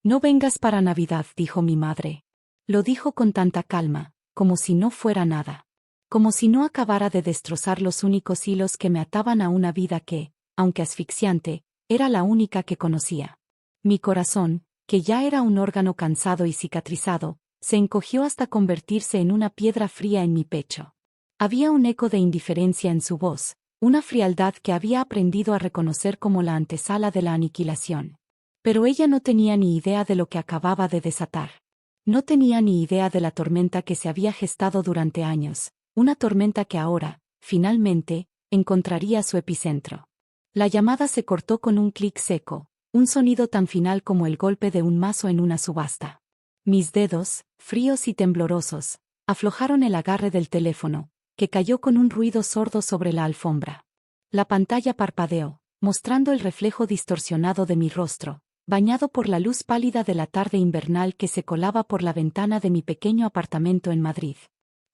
No vengas para Navidad, dijo mi madre. Lo dijo con tanta calma, como si no fuera nada. Como si no acabara de destrozar los únicos hilos que me ataban a una vida que, aunque asfixiante, era la única que conocía. Mi corazón, que ya era un órgano cansado y cicatrizado, se encogió hasta convertirse en una piedra fría en mi pecho. Había un eco de indiferencia en su voz, una frialdad que había aprendido a reconocer como la antesala de la aniquilación. Pero ella no tenía ni idea de lo que acababa de desatar. No tenía ni idea de la tormenta que se había gestado durante años, una tormenta que ahora, finalmente, encontraría su epicentro. La llamada se cortó con un clic seco, un sonido tan final como el golpe de un mazo en una subasta. Mis dedos, fríos y temblorosos, aflojaron el agarre del teléfono, que cayó con un ruido sordo sobre la alfombra. La pantalla parpadeó, mostrando el reflejo distorsionado de mi rostro, bañado por la luz pálida de la tarde invernal que se colaba por la ventana de mi pequeño apartamento en Madrid.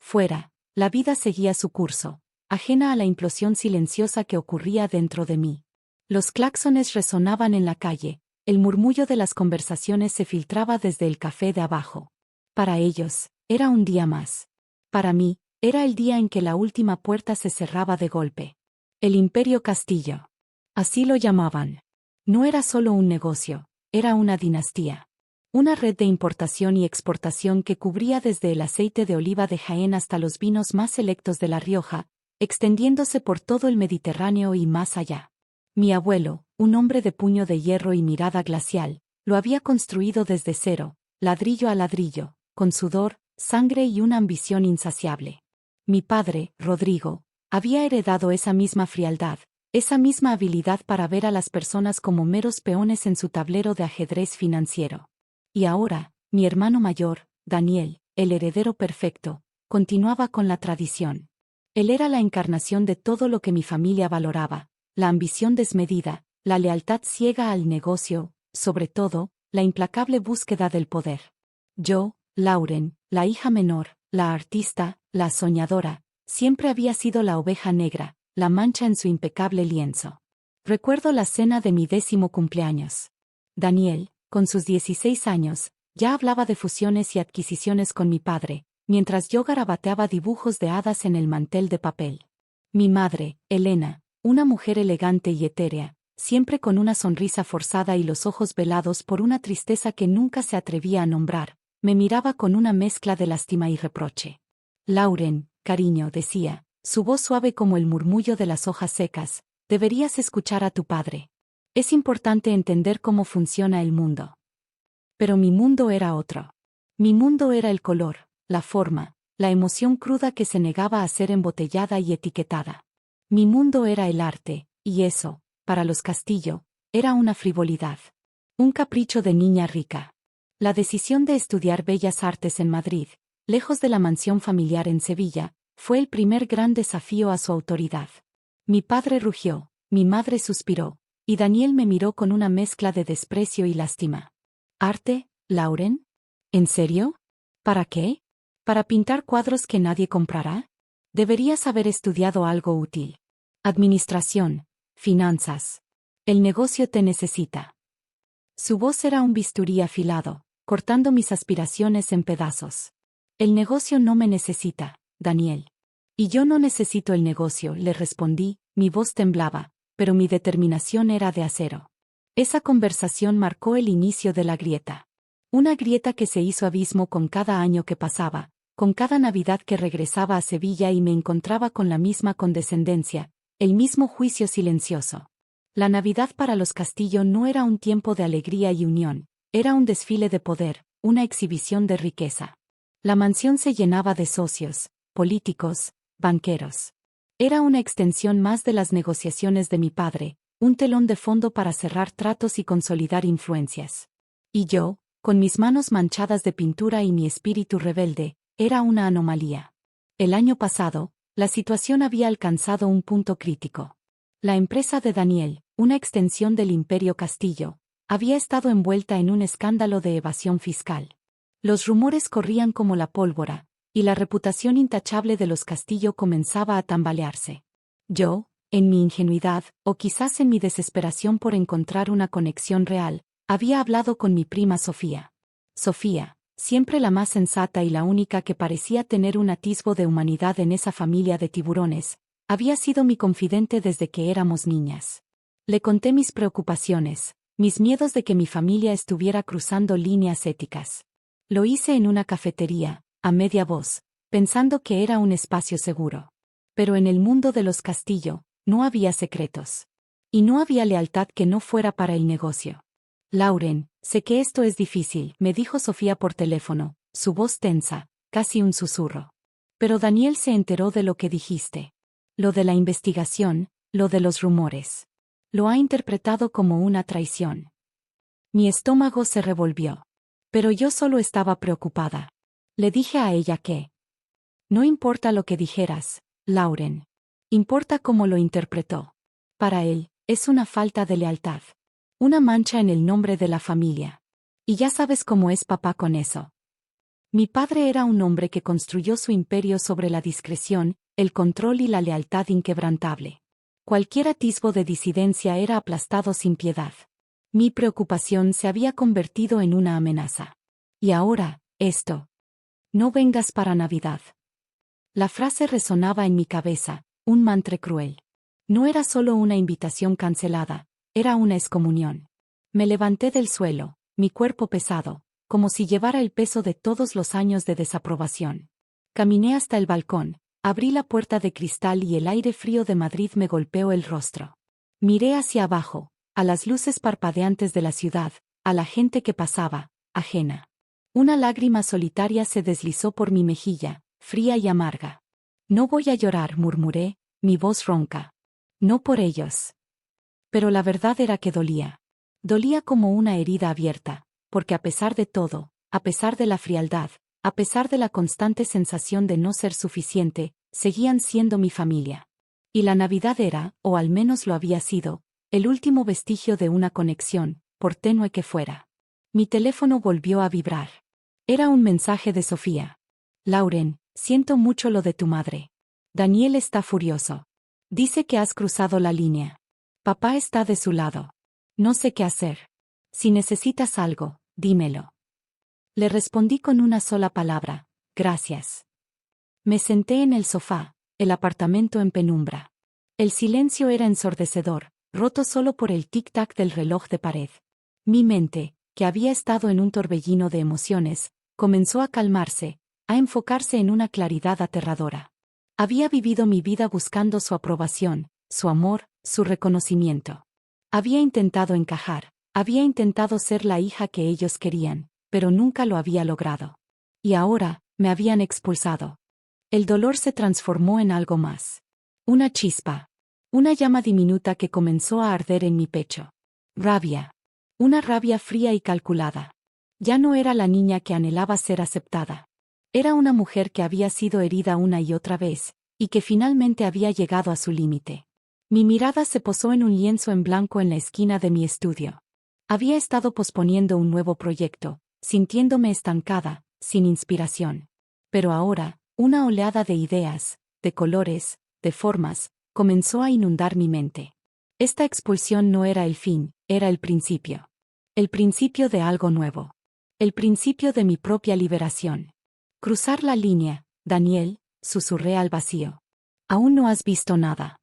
Fuera, la vida seguía su curso, ajena a la implosión silenciosa que ocurría dentro de mí. Los claxones resonaban en la calle, el murmullo de las conversaciones se filtraba desde el café de abajo. Para ellos, era un día más. Para mí, era el día en que la última puerta se cerraba de golpe. El Imperio Castillo. Así lo llamaban. No era solo un negocio, era una dinastía. Una red de importación y exportación que cubría desde el aceite de oliva de Jaén hasta los vinos más selectos de La Rioja, extendiéndose por todo el Mediterráneo y más allá. Mi abuelo, un hombre de puño de hierro y mirada glacial, lo había construido desde cero, ladrillo a ladrillo, con sudor, sangre y una ambición insaciable. Mi padre, Rodrigo, había heredado esa misma frialdad, esa misma habilidad para ver a las personas como meros peones en su tablero de ajedrez financiero. Y ahora, mi hermano mayor, Daniel, el heredero perfecto, continuaba con la tradición. Él era la encarnación de todo lo que mi familia valoraba, la ambición desmedida, la lealtad ciega al negocio, sobre todo, la implacable búsqueda del poder. Yo, Lauren, la hija menor, la artista, la soñadora, siempre había sido la oveja negra, la mancha en su impecable lienzo. Recuerdo la cena de mi 10º cumpleaños. Daniel, con sus 16 años, ya hablaba de fusiones y adquisiciones con mi padre, mientras yo garabateaba dibujos de hadas en el mantel de papel. Mi madre, Elena, una mujer elegante y etérea, siempre con una sonrisa forzada y los ojos velados por una tristeza que nunca se atrevía a nombrar, me miraba con una mezcla de lástima y reproche. Lauren, cariño, decía, su voz suave como el murmullo de las hojas secas, deberías escuchar a tu padre. Es importante entender cómo funciona el mundo. Pero mi mundo era otro. Mi mundo era el color, la forma, la emoción cruda que se negaba a ser embotellada y etiquetada. Mi mundo era el arte, y eso, para los Castillo, era una frivolidad. Un capricho de niña rica. La decisión de estudiar Bellas Artes en Madrid, lejos de la mansión familiar en Sevilla, fue el primer gran desafío a su autoridad. Mi padre rugió, mi madre suspiró, y Daniel me miró con una mezcla de desprecio y lástima. ¿Arte, Lauren? ¿En serio? ¿Para qué? ¿Para pintar cuadros que nadie comprará? Deberías haber estudiado algo útil. Administración, finanzas. El negocio te necesita. Su voz era un bisturí afilado, cortando mis aspiraciones en pedazos. El negocio no me necesita, Daniel. Y yo no necesito el negocio, le respondí, mi voz temblaba, pero mi determinación era de acero. Esa conversación marcó el inicio de la grieta. Una grieta que se hizo abismo con cada año que pasaba, con cada Navidad que regresaba a Sevilla y me encontraba con la misma condescendencia, el mismo juicio silencioso. La Navidad para los Castillo no era un tiempo de alegría y unión, era un desfile de poder, una exhibición de riqueza. La mansión se llenaba de socios, políticos, banqueros. Era una extensión más de las negociaciones de mi padre, un telón de fondo para cerrar tratos y consolidar influencias. Y yo, con mis manos manchadas de pintura y mi espíritu rebelde, era una anomalía. El año pasado, la situación había alcanzado un punto crítico. La empresa de Daniel, una extensión del Imperio Castillo, había estado envuelta en un escándalo de evasión fiscal. Los rumores corrían como la pólvora, y la reputación intachable de los Castillo comenzaba a tambalearse. Yo, en mi ingenuidad, o quizás en mi desesperación por encontrar una conexión real, Había hablado con mi prima Sofía. Sofía, siempre la más sensata y la única que parecía tener un atisbo de humanidad en esa familia de tiburones, había sido mi confidente desde que éramos niñas. Le conté mis preocupaciones, mis miedos de que mi familia estuviera cruzando líneas éticas. Lo hice en una cafetería, a media voz, pensando que era un espacio seguro. Pero en el mundo de los Castillo, no había secretos. Y no había lealtad que no fuera para el negocio. Lauren, sé que esto es difícil, me dijo Sofía por teléfono, su voz tensa, casi un susurro. Pero Daniel se enteró de lo que dijiste. Lo de la investigación, lo de los rumores. Lo ha interpretado como una traición. Mi estómago se revolvió. Pero yo solo estaba preocupada. Le dije a ella que no importa lo que dijeras, Lauren. Importa cómo lo interpretó. Para él, es una falta de lealtad. Una mancha en el nombre de la familia. Y ya sabes cómo es papá con eso. Mi padre era un hombre que construyó su imperio sobre la discreción, el control y la lealtad inquebrantable. Cualquier atisbo de disidencia era aplastado sin piedad. Mi preocupación se había convertido en una amenaza. Y ahora, esto. No vengas para Navidad. La frase resonaba en mi cabeza, un mantra cruel. No era solo una invitación cancelada, era una excomunión. Me levanté del suelo, mi cuerpo pesado, como si llevara el peso de todos los años de desaprobación. Caminé hasta el balcón, abrí la puerta de cristal y el aire frío de Madrid me golpeó el rostro. Miré hacia abajo, a las luces parpadeantes de la ciudad, a la gente que pasaba, ajena. Una lágrima solitaria se deslizó por mi mejilla, fría y amarga. No voy a llorar, murmuré, mi voz ronca. No por ellos. Pero la verdad era que dolía. Dolía como una herida abierta, porque a pesar de todo, a pesar de la frialdad, a pesar de la constante sensación de no ser suficiente, seguían siendo mi familia. Y la Navidad era, o al menos lo había sido, el último vestigio de una conexión, por tenue que fuera. Mi teléfono volvió a vibrar. Era un mensaje de Sofía. Lauren, siento mucho lo de tu madre. Daniel está furioso. Dice que has cruzado la línea. Papá está de su lado. No sé qué hacer. Si necesitas algo, dímelo. Le respondí con una sola palabra, gracias. Me senté en el sofá, el apartamento en penumbra. El silencio era ensordecedor, roto solo por el tic-tac del reloj de pared. Mi mente, que había estado en un torbellino de emociones, comenzó a calmarse, a enfocarse en una claridad aterradora. Había vivido mi vida buscando su aprobación, su amor, su reconocimiento. Había intentado encajar, había intentado ser la hija que ellos querían, pero nunca lo había logrado. Y ahora, me habían expulsado. El dolor se transformó en algo más. Una chispa. Una llama diminuta que comenzó a arder en mi pecho. Rabia. Una rabia fría y calculada. Ya no era la niña que anhelaba ser aceptada. Era una mujer que había sido herida una y otra vez, y que finalmente había llegado a su límite. Mi mirada se posó en un lienzo en blanco en la esquina de mi estudio. Había estado posponiendo un nuevo proyecto, sintiéndome estancada, sin inspiración. Pero ahora, una oleada de ideas, de colores, de formas, comenzó a inundar mi mente. Esta expulsión no era el fin, era el principio. El principio de algo nuevo. El principio de mi propia liberación. Cruzar la línea, Daniel, susurré al vacío. Aún no has visto nada.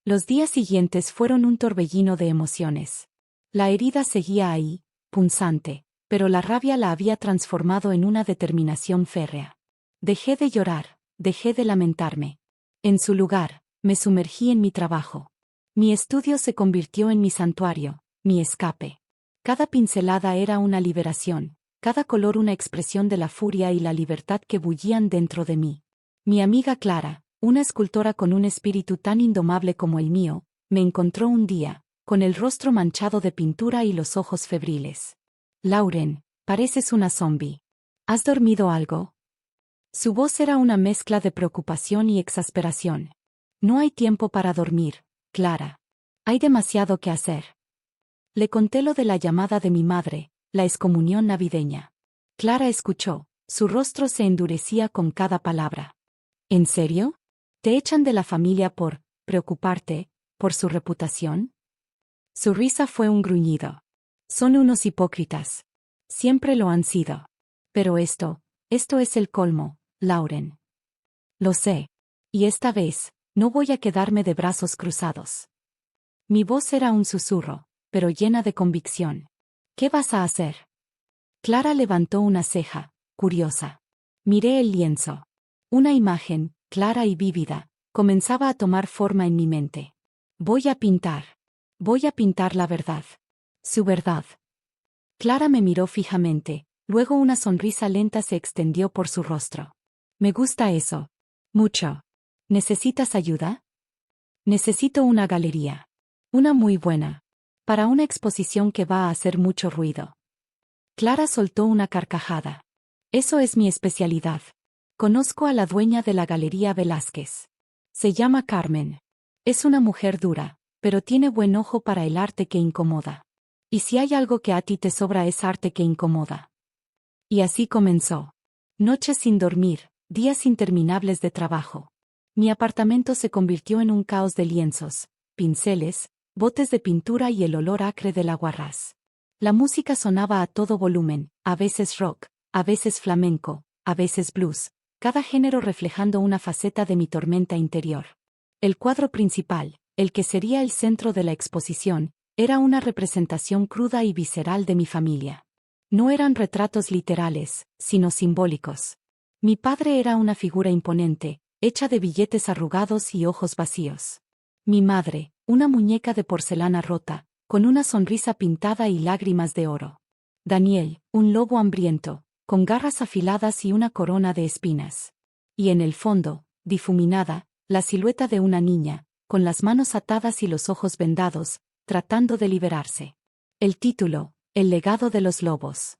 Los días siguientes fueron un torbellino de emociones. La herida seguía ahí, punzante, pero la rabia la había transformado en una determinación férrea. Dejé de llorar, dejé de lamentarme. En su lugar, me sumergí en mi trabajo. Mi estudio se convirtió en mi santuario, mi escape. Cada pincelada era una liberación, cada color una expresión de la furia y la libertad que bullían dentro de mí. Mi amiga Clara, una escultora con un espíritu tan indomable como el mío, me encontró un día, con el rostro manchado de pintura y los ojos febriles. Lauren, pareces una zombie. ¿Has dormido algo? Su voz era una mezcla de preocupación y exasperación. No hay tiempo para dormir, Clara. Hay demasiado que hacer. Le conté lo de la llamada de mi madre, la excomunión navideña. Clara escuchó, su rostro se endurecía con cada palabra. ¿En serio? ¿Te echan de la familia por preocuparte, por su reputación? Su risa fue un gruñido. Son unos hipócritas. Siempre lo han sido. Pero esto es el colmo, Lauren. Lo sé. Y esta vez, no voy a quedarme de brazos cruzados. Mi voz era un susurro, pero llena de convicción. ¿Qué vas a hacer? Clara levantó una ceja, curiosa. Miré el lienzo. Una imagen, clara y vívida, comenzaba a tomar forma en mi mente. Voy a pintar. Voy a pintar la verdad. Su verdad. Clara me miró fijamente, luego una sonrisa lenta se extendió por su rostro. Me gusta eso. Mucho. ¿Necesitas ayuda? Necesito una galería. Una muy buena. Para una exposición que va a hacer mucho ruido. Clara soltó una carcajada. Eso es mi especialidad. Conozco a la dueña de la Galería Velázquez. Se llama Carmen. Es una mujer dura, pero tiene buen ojo para el arte que incomoda. Y si hay algo que a ti te sobra es arte que incomoda. Y así comenzó. Noches sin dormir, días interminables de trabajo. Mi apartamento se convirtió en un caos de lienzos, pinceles, botes de pintura y el olor acre del aguarrás. La música sonaba a todo volumen, a veces rock, a veces flamenco, a veces blues, cada género reflejando una faceta de mi tormenta interior. El cuadro principal, el que sería el centro de la exposición, era una representación cruda y visceral de mi familia. No eran retratos literales, sino simbólicos. Mi padre era una figura imponente, hecha de billetes arrugados y ojos vacíos. Mi madre, una muñeca de porcelana rota, con una sonrisa pintada y lágrimas de oro. Daniel, un lobo hambriento, con garras afiladas y una corona de espinas. Y en el fondo, difuminada, la silueta de una niña, con las manos atadas y los ojos vendados, tratando de liberarse. El título, El legado de los lobos.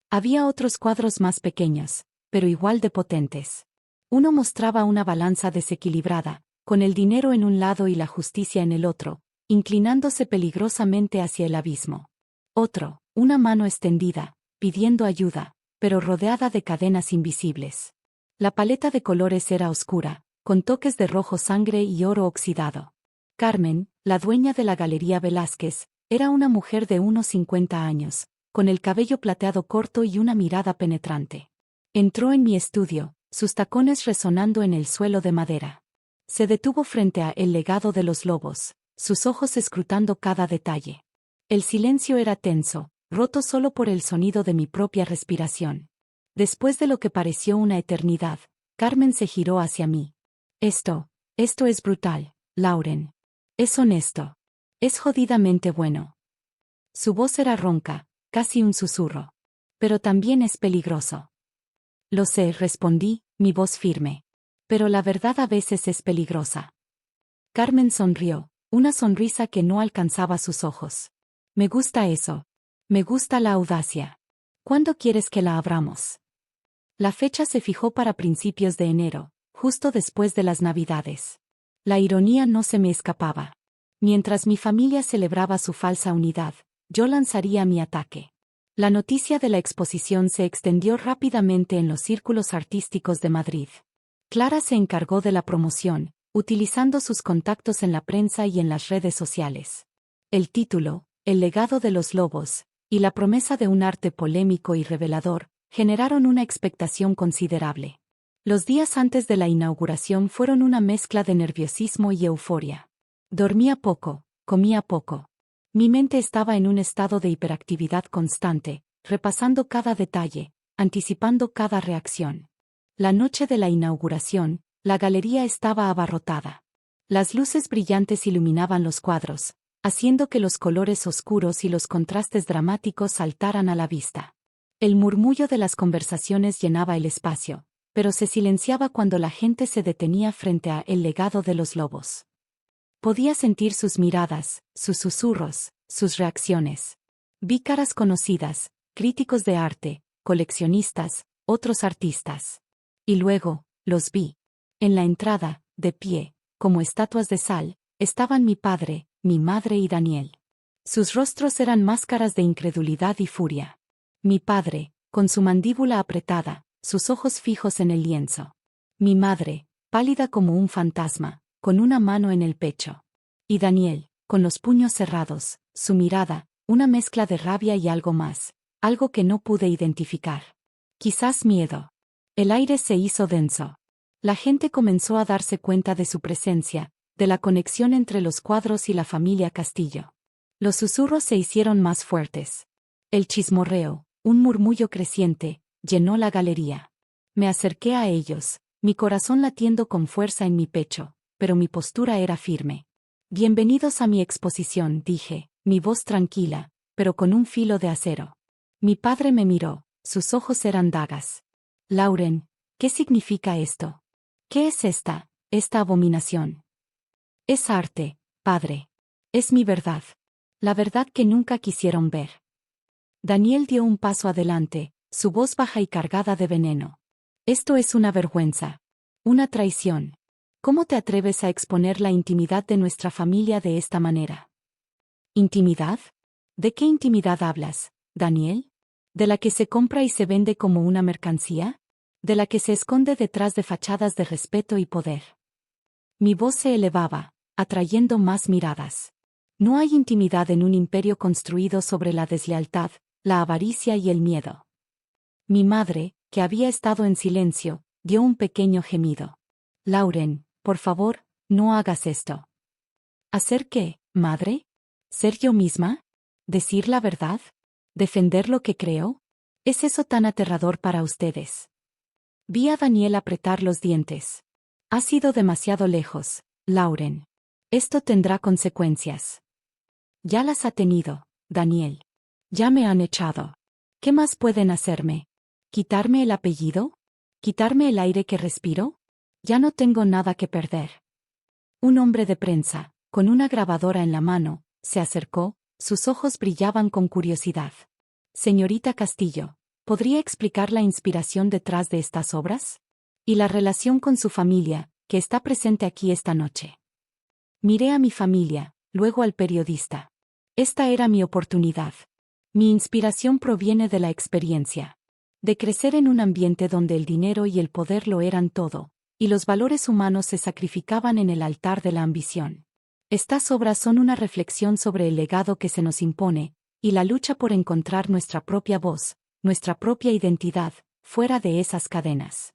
Había otros cuadros más pequeños, pero igual de potentes. Uno mostraba una balanza desequilibrada, con el dinero en un lado y la justicia en el otro, inclinándose peligrosamente hacia el abismo. Otro, una mano extendida, pidiendo ayuda, pero rodeada de cadenas invisibles. La paleta de colores era oscura, con toques de rojo sangre y oro oxidado. Carmen, la dueña de la Galería Velázquez, era una mujer de unos 50 años, con el cabello plateado corto y una mirada penetrante. Entró en mi estudio, sus tacones resonando en el suelo de madera. Se detuvo frente a El legado de los lobos, sus ojos escrutando cada detalle. El silencio era tenso, roto solo por el sonido de mi propia respiración. Después de lo que pareció una eternidad, Carmen se giró hacia mí. Esto es brutal, Lauren. Es honesto. Es jodidamente bueno. Su voz era ronca, casi un susurro. Pero también es peligroso. Lo sé, respondí, mi voz firme. Pero la verdad a veces es peligrosa. Carmen sonrió, una sonrisa que no alcanzaba sus ojos. Me gusta eso. Me gusta la audacia. ¿Cuándo quieres que la abramos? La fecha se fijó para principios de enero, justo después de las Navidades. La ironía no se me escapaba. Mientras mi familia celebraba su falsa unidad, yo lanzaría mi ataque. La noticia de la exposición se extendió rápidamente en los círculos artísticos de Madrid. Clara se encargó de la promoción, utilizando sus contactos en la prensa y en las redes sociales. El título, El legado de los lobos, y la promesa de un arte polémico y revelador, generaron una expectación considerable. Los días antes de la inauguración fueron una mezcla de nerviosismo y euforia. Dormía poco, comía poco. Mi mente estaba en un estado de hiperactividad constante, repasando cada detalle, anticipando cada reacción. La noche de la inauguración, la galería estaba abarrotada. Las luces brillantes iluminaban los cuadros, haciendo que los colores oscuros y los contrastes dramáticos saltaran a la vista. El murmullo de las conversaciones llenaba el espacio, pero se silenciaba cuando la gente se detenía frente a El legado de los lobos. Podía sentir sus miradas, sus susurros, sus reacciones. Vi caras conocidas, críticos de arte, coleccionistas, otros artistas. Y luego, los vi. En la entrada, de pie, como estatuas de sal, estaban mi padre, mi madre y Daniel. Sus rostros eran máscaras de incredulidad y furia. Mi padre, con su mandíbula apretada, sus ojos fijos en el lienzo. Mi madre, pálida como un fantasma, con una mano en el pecho. Y Daniel, con los puños cerrados, su mirada, una mezcla de rabia y algo más, algo que no pude identificar. Quizás miedo. El aire se hizo denso. La gente comenzó a darse cuenta de su presencia, de la conexión entre los cuadros y la familia Castillo. Los susurros se hicieron más fuertes. El chismorreo, un murmullo creciente, llenó la galería. Me acerqué a ellos, mi corazón latiendo con fuerza en mi pecho, pero mi postura era firme. Bienvenidos a mi exposición, dije, mi voz tranquila, pero con un filo de acero. Mi padre me miró, sus ojos eran dagas. Lauren, ¿qué significa esto? ¿Qué es esta abominación? Es arte, padre. Es mi verdad. La verdad que nunca quisieron ver. Daniel dio un paso adelante, su voz baja y cargada de veneno. Esto es una vergüenza. Una traición. ¿Cómo te atreves a exponer la intimidad de nuestra familia de esta manera? ¿Intimidad? ¿De qué intimidad hablas, Daniel? ¿De la que se compra y se vende como una mercancía? ¿De la que se esconde detrás de fachadas de respeto y poder? Mi voz se elevaba, atrayendo más miradas. No hay intimidad en un imperio construido sobre la deslealtad, la avaricia y el miedo. Mi madre, que había estado en silencio, dio un pequeño gemido. Lauren, por favor, no hagas esto. ¿Hacer qué, madre? ¿Ser yo misma? ¿Decir la verdad? ¿Defender lo que creo? ¿Es eso tan aterrador para ustedes? Vi a Daniel apretar los dientes. Has ido demasiado lejos, Lauren. Esto tendrá consecuencias. Ya las ha tenido, Daniel. Ya me han echado. ¿Qué más pueden hacerme? ¿Quitarme el apellido? ¿Quitarme el aire que respiro? Ya no tengo nada que perder. Un hombre de prensa, con una grabadora en la mano, se acercó, sus ojos brillaban con curiosidad. Señorita Castillo, ¿podría explicar la inspiración detrás de estas obras? Y la relación con su familia, que está presente aquí esta noche. Miré a mi familia, luego al periodista. Esta era mi oportunidad. Mi inspiración proviene de la experiencia. De crecer en un ambiente donde el dinero y el poder lo eran todo, y los valores humanos se sacrificaban en el altar de la ambición. Estas obras son una reflexión sobre el legado que se nos impone, y la lucha por encontrar nuestra propia voz, nuestra propia identidad, fuera de esas cadenas.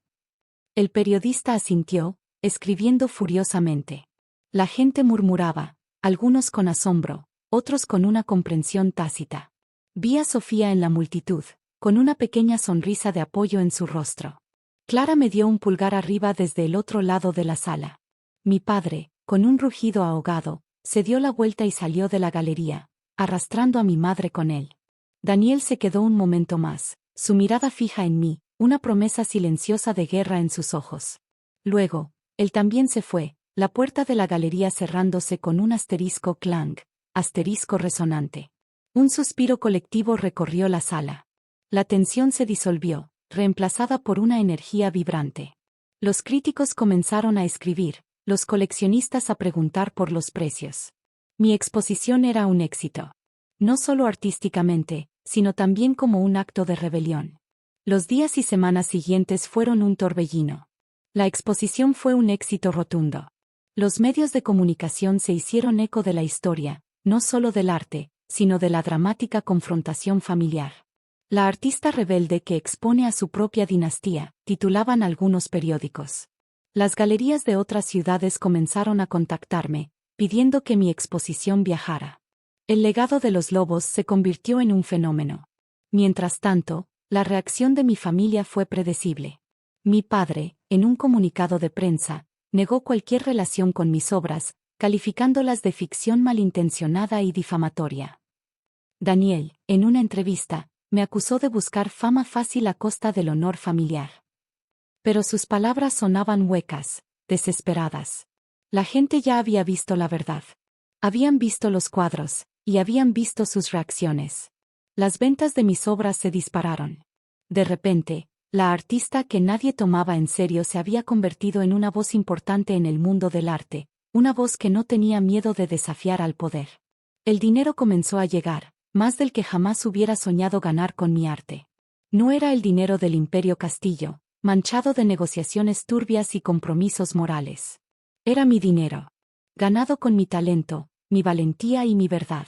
El periodista asintió, escribiendo furiosamente. La gente murmuraba, algunos con asombro, otros con una comprensión tácita. Vi a Sofía en la multitud, con una pequeña sonrisa de apoyo en su rostro. Clara me dio un pulgar arriba desde el otro lado de la sala. Mi padre, con un rugido ahogado, se dio la vuelta y salió de la galería, arrastrando a mi madre con él. Daniel se quedó un momento más, su mirada fija en mí, una promesa silenciosa de guerra en sus ojos. Luego, él también se fue, la puerta de la galería cerrándose con un asterisco clang, asterisco resonante. Un suspiro colectivo recorrió la sala. La tensión se disolvió, reemplazada por una energía vibrante. Los críticos comenzaron a escribir, los coleccionistas a preguntar por los precios. Mi exposición era un éxito. No solo artísticamente, sino también como un acto de rebelión. Los días y semanas siguientes fueron un torbellino. La exposición fue un éxito rotundo. Los medios de comunicación se hicieron eco de la historia, no solo del arte, sino de la dramática confrontación familiar. La artista rebelde que expone a su propia dinastía, titulaban algunos periódicos. Las galerías de otras ciudades comenzaron a contactarme, pidiendo que mi exposición viajara. El legado de los lobos se convirtió en un fenómeno. Mientras tanto, la reacción de mi familia fue predecible. Mi padre, en un comunicado de prensa, negó cualquier relación con mis obras, calificándolas de ficción malintencionada y difamatoria. Daniel, en una entrevista, me acusó de buscar fama fácil a costa del honor familiar. Pero sus palabras sonaban huecas, desesperadas. La gente ya había visto la verdad. Habían visto los cuadros, y habían visto sus reacciones. Las ventas de mis obras se dispararon. De repente, la artista que nadie tomaba en serio se había convertido en una voz importante en el mundo del arte, una voz que no tenía miedo de desafiar al poder. El dinero comenzó a llegar, más del que jamás hubiera soñado ganar con mi arte. No era el dinero del Imperio Castillo, manchado de negociaciones turbias y compromisos morales. Era mi dinero. Ganado con mi talento, mi valentía y mi verdad.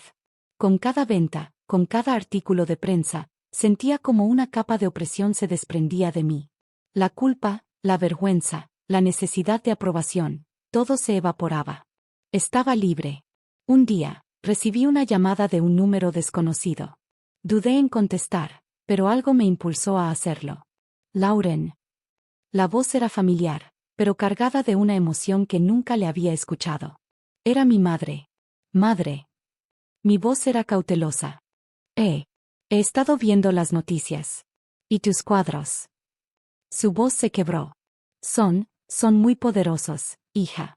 Con cada venta, Con cada artículo de prensa, sentía como una capa de opresión se desprendía de mí. La culpa, la vergüenza, la necesidad de aprobación, todo se evaporaba. Estaba libre. Un día, recibí una llamada de un número desconocido. Dudé en contestar, pero algo me impulsó a hacerlo. Lauren. La voz era familiar, pero cargada de una emoción que nunca le había escuchado. Era mi madre. Madre. Mi voz era cautelosa. He estado viendo las noticias. ¿Y tus cuadros? Su voz se quebró. Son muy poderosos, hija.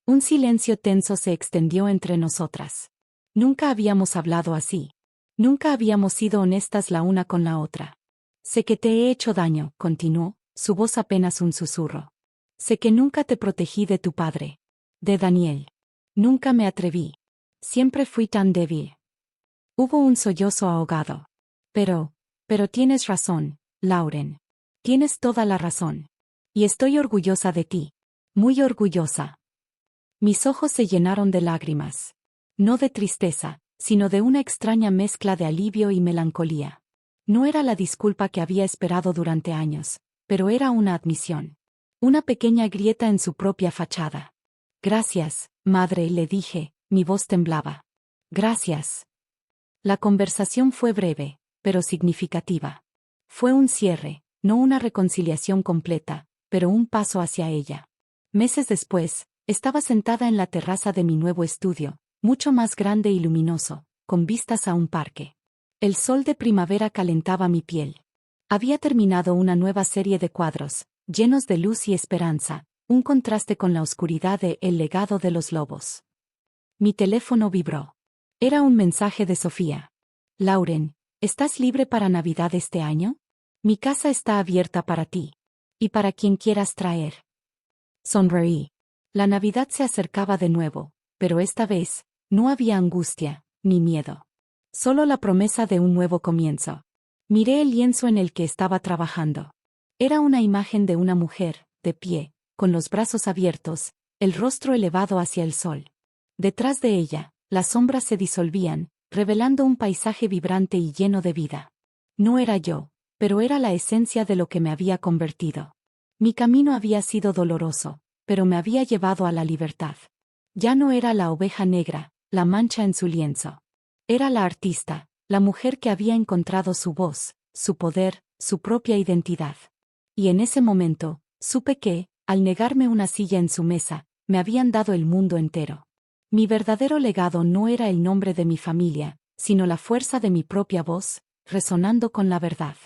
Un silencio tenso se extendió entre nosotras. Nunca habíamos hablado así. Nunca habíamos sido honestas la una con la otra. Sé que te he hecho daño, continuó, su voz apenas un susurro. Sé que nunca te protegí de tu padre. De Daniel. Nunca me atreví. Siempre fui tan débil. Hubo un sollozo ahogado. Pero tienes razón, Lauren. Tienes toda la razón. Y estoy orgullosa de ti. Muy orgullosa. Mis ojos se llenaron de lágrimas. No de tristeza, sino de una extraña mezcla de alivio y melancolía. No era la disculpa que había esperado durante años, pero era una admisión. Una pequeña grieta en su propia fachada. Gracias, madre, le dije, mi voz temblaba. Gracias. La conversación fue breve, pero significativa. Fue un cierre, no una reconciliación completa, pero un paso hacia ella. Meses después, estaba sentada en la terraza de mi nuevo estudio, mucho más grande y luminoso, con vistas a un parque. El sol de primavera calentaba mi piel. Había terminado una nueva serie de cuadros, llenos de luz y esperanza, un contraste con la oscuridad de El legado de los lobos. Mi teléfono vibró. Era un mensaje de Sofía. Lauren, ¿estás libre para Navidad este año? Mi casa está abierta para ti. Y para quien quieras traer. Sonreí. La Navidad se acercaba de nuevo, pero esta vez, no había angustia, ni miedo. Solo la promesa de un nuevo comienzo. Miré el lienzo en el que estaba trabajando. Era una imagen de una mujer, de pie, con los brazos abiertos, el rostro elevado hacia el sol. Detrás de ella, las sombras se disolvían, revelando un paisaje vibrante y lleno de vida. No era yo, pero era la esencia de lo que me había convertido. Mi camino había sido doloroso, pero me había llevado a la libertad. Ya no era la oveja negra, la mancha en su lienzo. Era la artista, la mujer que había encontrado su voz, su poder, su propia identidad. Y en ese momento, supe que, al negarme una silla en su mesa, me habían dado el mundo entero. Mi verdadero legado no era el nombre de mi familia, sino la fuerza de mi propia voz, resonando con la verdad.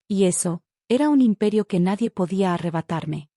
Y eso, era un imperio que nadie podía arrebatarme.